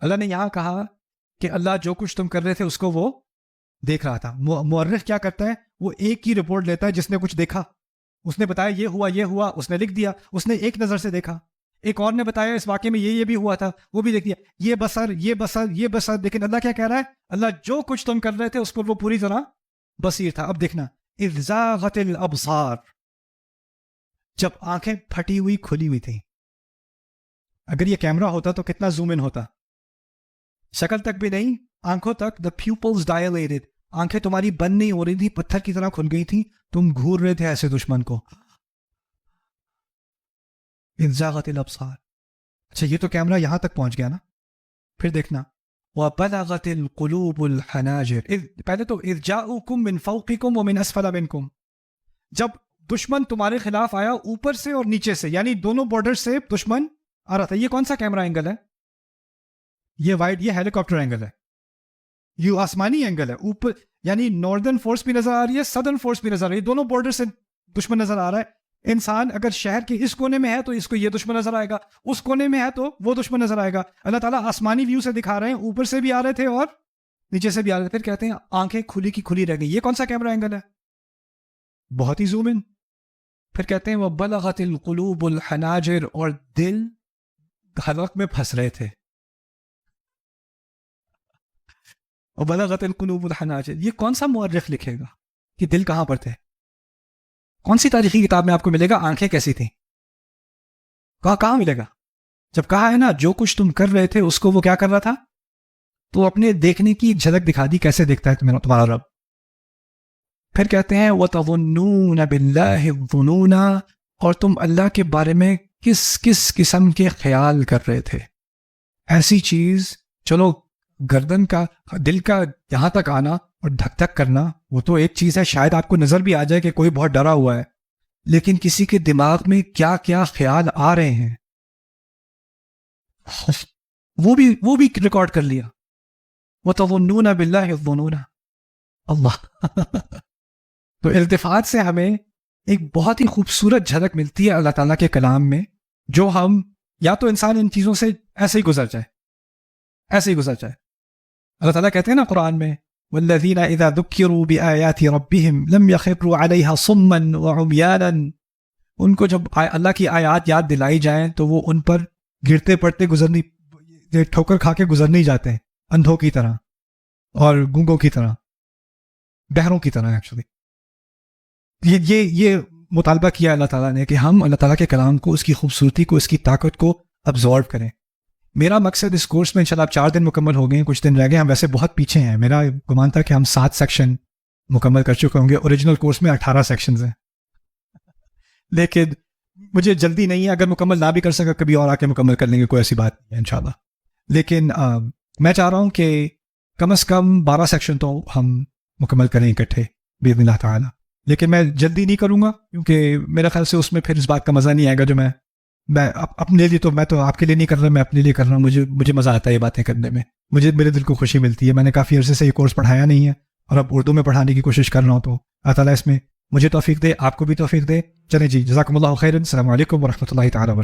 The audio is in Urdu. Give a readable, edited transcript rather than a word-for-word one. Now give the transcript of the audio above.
اللہ نے یہاں کہا کہ اللہ جو کچھ تم کر رہے تھے اس کو وہ دیکھ رہا تھا. مورخ کیا کرتا ہے؟ وہ ایک ہی رپورٹ لیتا ہے جس نے کچھ دیکھا. اس نے بتایا یہ ہوا اس نے لکھ دیا, اس نے ایک نظر سے دیکھا. ایک اور نے بتایا اس واقعے میں یہ بھی ہوا تھا, وہ بھی دیکھ دیا. یہ بسر. لیکن اللہ کیا کہہ رہا ہے؟ اللہ جو کچھ تم کر رہے تھے اس پر وہ پوری طرح بصیر تھا. اب دیکھنا, اذ زاغت الابصار, جب آنکھیں پھٹی ہوئی کھلی ہوئی تھیں. اگر یہ کیمرہ ہوتا تو کتنا زوم ان ہوتا, شکل تک بھی نہیں, آنکھوں تک. the pupils dilated, آنکھیں تمہاری بند نہیں ہو رہی تھی, پتھر کی طرح کھل گئی تھی, تم گھور رہے تھے ایسے دشمن کو. اذ زاغت الابصار. اچھا یہ تو کیمرہ یہاں تک پہنچ گیا نا. پھر دیکھنا, وَبَلَغَتِ الْقُلُوبُ الْحَنَاجِرَ. پہلے تو اذ جَاءُوكُم مِّن فَوْقِكُم وَمِنْ أَسْفَلَ مِنْكُم, جب دشمن تمہارے خلاف آیا اوپر سے اور نیچے سے, یعنی دونوں بارڈر سے دشمن آ رہا تھا. یہ کون سا کیمرہ اینگل ہے؟ یہ وائڈ, یہ ہیلی کاپٹر اینگل ہے, یہ آسمانی اینگل ہے. اوپر یعنی ناردرن فورس بھی نظر آ رہی ہے, سدرن فورس بھی نظر آ رہی ہے, دونوں بارڈر سے دشمن نظر آ رہا ہے. انسان اگر شہر کے اس کونے میں ہے تو اس کو یہ دشمن نظر آئے گا, اس کونے میں ہے تو وہ دشمن نظر آئے گا. اللہ تعالیٰ آسمانی ویو سے دکھا رہے ہیں, اوپر سے بھی آ رہے تھے اور نیچے سے بھی آ رہے تھے. پھر کہتے ہیں آنکھیں کھلی کی کھلی رہ گئی. یہ کون سا کیمرہ اینگل ہے؟ بہت ہی زوم ان. پھر کہتے ہیں وہ بلغت القلوب الحناجر, اور دل حلق میں پھنس رہے تھے. اور بلغت القلوب الحناجر, یہ کون سا مورخ لکھے گا کہ دل کہاں پر تھے؟ کون سی تاریخی کتاب میں آپ کو ملے گا آنکھیں کیسی تھیں؟ کہاں ملے گا؟ جب کہا ہے نا جو کچھ تم کر رہے تھے اس کو وہ کیا کر رہا تھا, تو اپنے دیکھنے کی جھلک دکھا دی کیسے دیکھتا ہے تمہارا رب. پھر کہتے ہیں وَتَظُنُّونَ بِاللَّهِ الظُّنُونَ, اور تم اللہ کے بارے میں کس قسم کے خیال کر رہے تھے. ایسی چیز, چلو گردن کا دل کا یہاں تک آنا اور دھک دھک کرنا وہ تو ایک چیز ہے, شاید آپ کو نظر بھی آ جائے کہ کوئی بہت ڈرا ہوا ہے, لیکن کسی کے دماغ میں کیا کیا خیال آ رہے ہیں وہ بھی ریکارڈ کر لیا. وَتَظُنُّونَ بِاللَّهِ الظُّنُونَ. اللہ تو التفات سے ہمیں ایک بہت ہی خوبصورت جھلک ملتی ہے اللہ تعالیٰ کے کلام میں, جو ہم یا تو انسان ان چیزوں سے ایسے ہی گزر جائے. اللہ تعالیٰ کہتے ہیں نا قرآن میں وَالَّذِينَ إِذَا ذُكِّرُوا بِآيَاتِ رَبِّهِمْ لَمْ يَخِرُّوا عَلَيْهَا صُمًّا وَعُمْيَانًا. ان کو جب اللہ کی آیات یاد دلائی جائیں تو وہ ان پر گرتے پڑتے ٹھوکر کھا کے گزر نہیں جاتے ہیں, اندھوں کی طرح اور گونگوں کی طرح, بہروں کی طرح. ایکچولی یہ مطالبہ کیا اللہ تعالیٰ نے کہ ہم اللہ تعالیٰ کے کلام کو, اس کی خوبصورتی کو, اس کی طاقت کو ابزارو کریں. میرا مقصد اس کورس میں انشاءاللہ اب 4 دن مکمل ہو گئے ہیں, کچھ دن رہ گئے. ہم ویسے بہت پیچھے ہیں, میرا گمان تھا کہ ہم 7 سیکشن مکمل کر چکے ہوں گے. اوریجنل کورس میں 18 سیکشنز ہیں, لیکن مجھے جلدی نہیں ہے. اگر مکمل نہ بھی کر سکا کبھی اور آ کے مکمل کر لیں گے, کوئی ایسی بات نہیں ہے انشاءاللہ. لیکن میں چاہ رہا ہوں کہ کم از کم 12 سیکشن تو ہم مکمل کریں اکٹھے باذن اللہ تعالی. لیکن میں جلدی نہیں کروں گا کیونکہ میرا خیال سے اس میں پھر اس بات کا مزہ نہیں آئے گا جو میں اپنے لیے, تو میں تو آپ کے لیے نہیں کر رہا, میں اپنے لیے کر رہا ہوں. مجھے مزہ آتا ہے یہ باتیں کرنے میں, میرے دل کو خوشی ملتی ہے. میں نے کافی عرصے سے یہ کورس پڑھایا نہیں ہے اور اب اردو میں پڑھانے کی کوشش کر رہا ہوں, تو اللہ تعالیٰ اس میں مجھے توفیق دے, آپ کو بھی توفیق دے. چلیں جی, جزاکم اللہ خیرا. السلام علیکم ورحمۃ اللہ تعالیٰ وبرکاتہ.